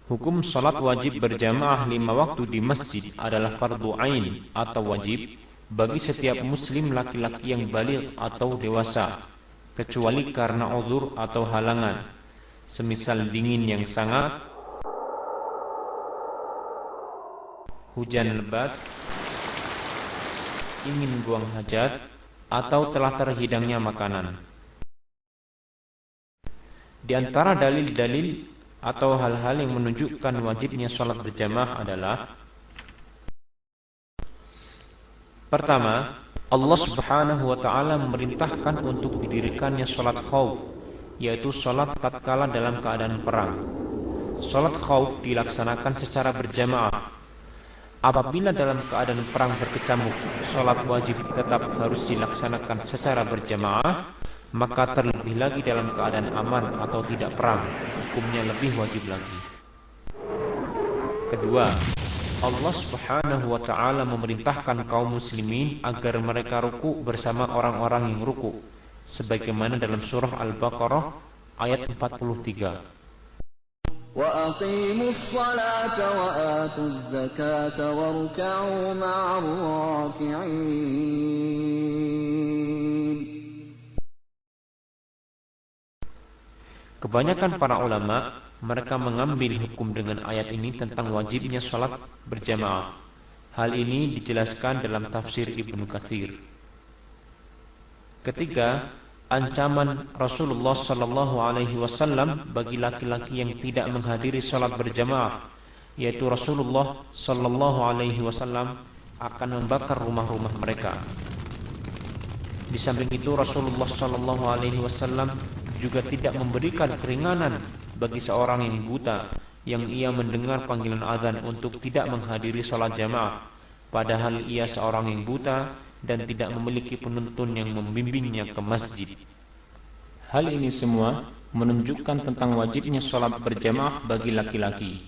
Hukum salat wajib berjamaah 5 waktu di masjid adalah fardu ain atau wajib bagi setiap muslim laki-laki yang baligh atau dewasa, kecuali karena uzur atau halangan, semisal dingin yang sangat, hujan lebat, ingin buang hajat, atau telah terhidangnya makanan. Di antara dalil-dalil atau hal-hal yang menunjukkan wajibnya sholat berjamaah adalah: pertama, Allah Subhanahu wa ta'ala memerintahkan untuk didirikannya sholat khauf, yaitu sholat tatkala dalam keadaan perang. Sholat khauf dilaksanakan secara berjamaah. Apabila dalam keadaan perang berkecamuk, sholat wajib tetap harus dilaksanakan secara berjamaah, maka terlebih lagi dalam keadaan aman atau tidak perang, hukumnya lebih wajib lagi. Kedua, Allah Subhanahu wa ta'ala memerintahkan kaum muslimin agar mereka ruku bersama orang-orang yang ruku, sebagaimana dalam surah Al-Baqarah ayat 43. وَأَقِيمُوا الصَّلَاةَ وَآتُوا الزَّكَاةَ وَارْكَعُوا مَعَ الرَّاكِعِينَ. Kebanyakan para ulama mereka mengambil hukum dengan ayat ini tentang wajibnya sholat berjamaah. Hal ini dijelaskan dalam tafsir Ibnu Katsir. Ketiga, ancaman Rasulullah sallallahu alaihi wasallam bagi laki-laki yang tidak menghadiri sholat berjamaah, yaitu Rasulullah sallallahu alaihi wasallam akan membakar rumah-rumah mereka. Di samping itu, Rasulullah sallallahu alaihi wasallam juga tidak memberikan keringanan bagi seorang yang buta yang ia mendengar panggilan azan untuk tidak menghadiri sholat jamaah, padahal ia seorang yang buta dan tidak memiliki penuntun yang membimbingnya ke masjid. Hal ini semua menunjukkan tentang wajibnya sholat berjamaah bagi laki-laki.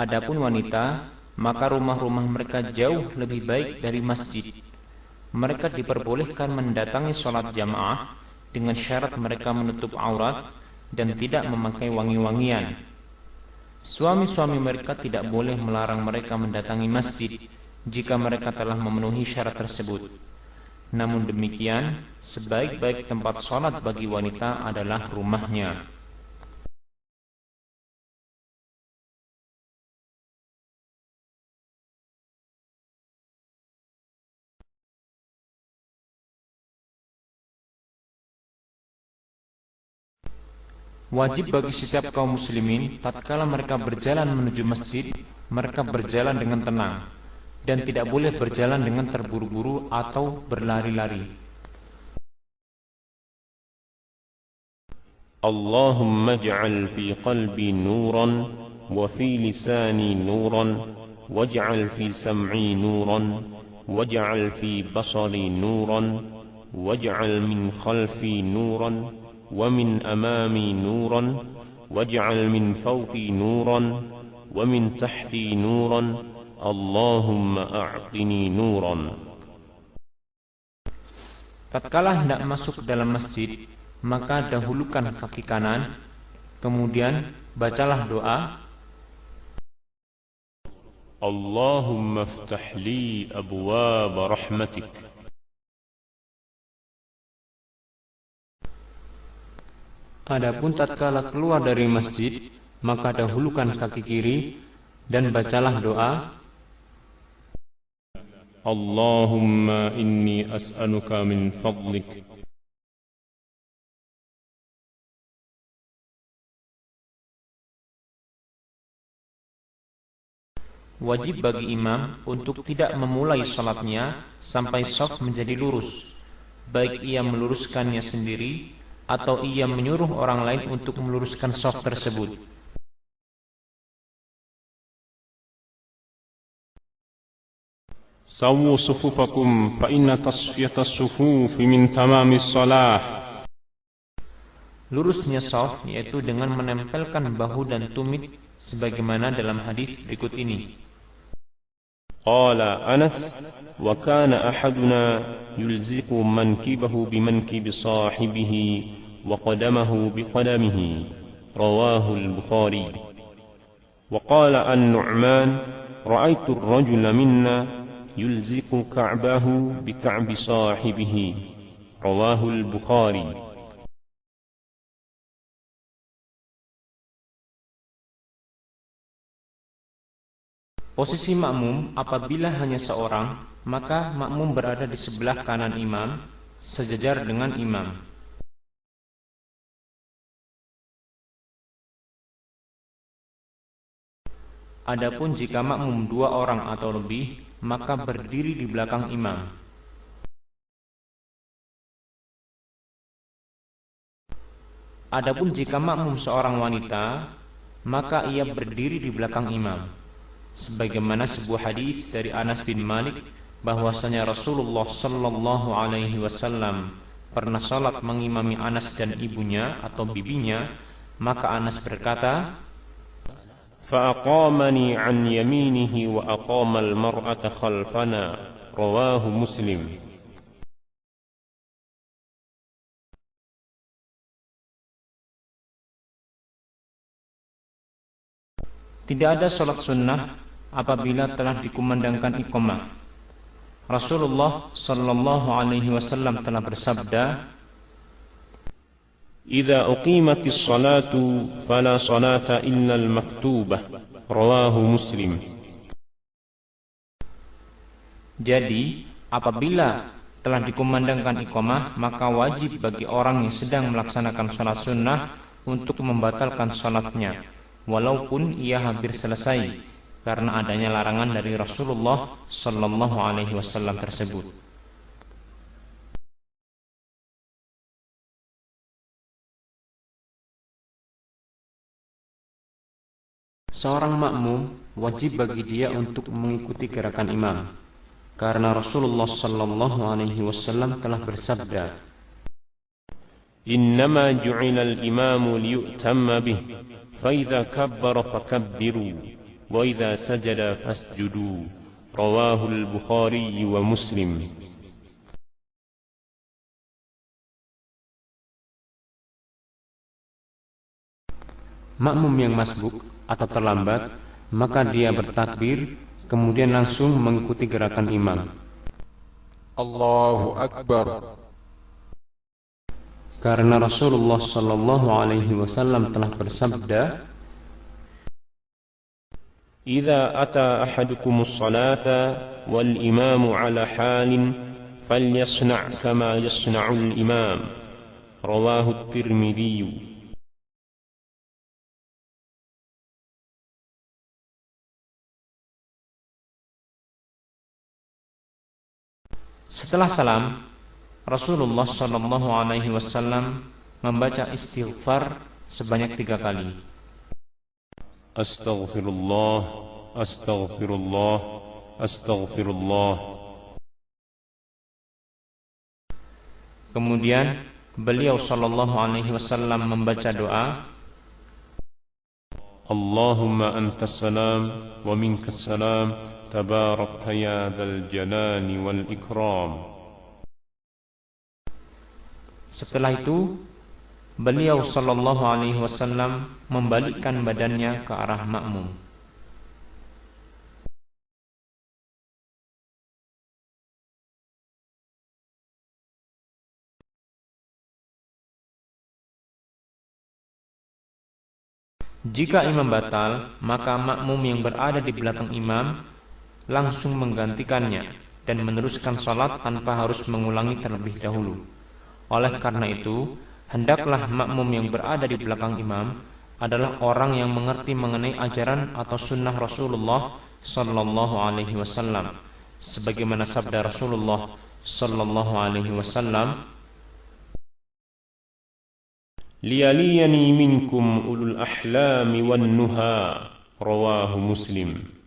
Adapun wanita, maka rumah-rumah mereka jauh lebih baik dari masjid. Mereka diperbolehkan mendatangi sholat jamaah dengan syarat mereka menutup aurat dan tidak memakai wangi-wangian. Suami-suami mereka tidak boleh melarang mereka mendatangi masjid jika mereka telah memenuhi syarat tersebut. Namun demikian, sebaik-baik tempat sholat bagi wanita adalah rumahnya. Wajib bagi setiap kaum muslimin tatkala mereka berjalan menuju masjid, mereka berjalan dengan tenang dan tidak boleh berjalan dengan terburu-buru atau berlari-lari. Allahumma ij'al fi qalbi nuran wa fi lisani nuran waj'al fi sam'i nuran waj'al fi basari nuran waj'al min khalfi nuran ومن أمامي نورا واجعل من فوقي نورا ومن تحتي نورا اللهم أعطني نورا. Tatkala hendak masuk ke dalam masjid, maka dahulukan kaki kanan, kemudian bacalah doa, Allahumma aftah li abwaab rahmatik. Adapun tatkala keluar dari masjid, maka dahulukan kaki kiri dan bacalah doa, Allahumma inni as'aluka min fadlik. Wajib bagi imam untuk tidak memulai salatnya sampai shaf menjadi lurus, baik ia meluruskannya sendiri atau ia menyuruh orang lain untuk meluruskan shaf tersebut. Sawwu sufufakum fa inna tasfiyatas sufufi min tamamis salah. Lurusnya shaf yaitu dengan menempelkan bahu dan tumit sebagaimana dalam hadis berikut ini. Qala Anas wa kana ahaduna yulziqu mankibahu bimankibi sahibihi wa qadamahu biqadamihi. Rawahul Bukhari. وقال النعمان رأيت الرجل منا يلزق كعبه بكعب صاحبه رواه البخاري. Posisi makmum apabila hanya seorang, maka makmum berada di sebelah kanan imam, sejajar dengan imam. Adapun jika makmum 2 orang atau lebih, maka berdiri di belakang imam. Adapun jika makmum seorang wanita, maka ia berdiri di belakang imam. Sebagaimana sebuah hadis dari Anas bin Malik bahwasanya Rasulullah sallallahu alaihi wasallam pernah salat mengimami Anas dan ibunya atau bibinya, maka Anas berkata, فأقامني عن يمينه وأقام المرأة خلفنا رواه مسلم. tidak ada salat sunnah apabila telah dikumandangkan iqamah. Rasulullah sallallahu alaihi wasallam telah bersabda, إذا أقيمت الصلاة فلا صلاة إلا المكتوبة رواه مسلم. jadi apabila telah dikumandangkan iqamah, maka wajib bagi orang yang sedang melaksanakan salat sunnah untuk membatalkan salatnya, walaupun ia hampir selesai, karena adanya larangan dari Rasulullah sallallahu alaihi wasallam tersebut. Seorang makmum wajib bagi dia untuk mengikuti gerakan imam, karena Rasulullah sallallahu alaihi wasallam telah bersabda, إنما جعل الإمام ليؤتم به فإذا كبر فكبروا وإذا سجد فاسجدوا رواه البخاري ومسلم. makmum yang masbuk atau terlambat, maka dia bertakbir kemudian langsung mengikuti gerakan imam. Allahu Akbar. Karena Rasulullah sallallahu alaihi wasallam telah bersabda, إذا أتى أحدكم الصلاة والإمام على حال فليصنع كما يصنع الإمام رواه الترمذي. Setelah salam, Rasulullah sallallahu alaihi wasallam membaca istighfar sebanyak 3 kali. Astaghfirullah, astaghfirullah, astaghfirullah. Kemudian beliau sallallahu alaihi wasallam membaca doa, Allahumma antas salam wa minkas salam tabarakta ya dzal jalali wal ikram. Setelah itu beliau sallallahu alaihi wasallam membalikkan badannya ke arah makmum. Jika imam batal, maka makmum yang berada di belakang imam langsung menggantikannya dan meneruskan salat tanpa harus mengulangi terlebih dahulu. Oleh karena itu, hendaklah makmum yang berada di belakang imam adalah orang yang mengerti mengenai ajaran atau sunnah Rasulullah sallallahu alaihi wasallam, sebagaimana sabda Rasulullah sallallahu alaihi wasallam, liyaliyani minkum ulul ahlami wan nuha rawahu Muslim.